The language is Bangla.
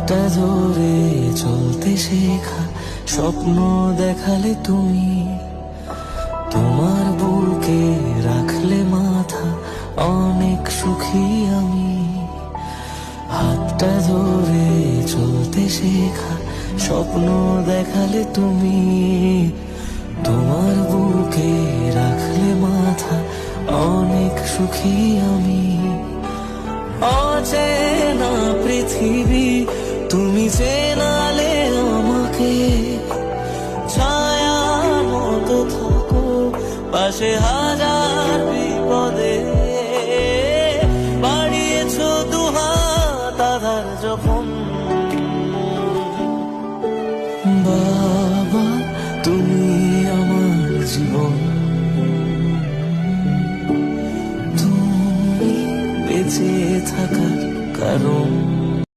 হাতটা ধরে চলতে শেখা, স্বপ্ন দেখালে তুমি, তোমার বুকে রাখলে মাথা, অনেক সুখী আমি। হাতটা ধরে চলতে শেখা, স্বপ্ন দেখালে তুমি, তোমার বুকে রাখলে মাথা, অনেক সুখী আমি। অচেনা পৃথিবী তুমি চেনালে আমাকে, ছায়ার মতো থাকো পাশে হাজার বিপদে। বাড়িয়েছ দুহাত আধার যখন, বাবা তুমি আমার জীবন, তুমি বেঁচে থাকার কারণ।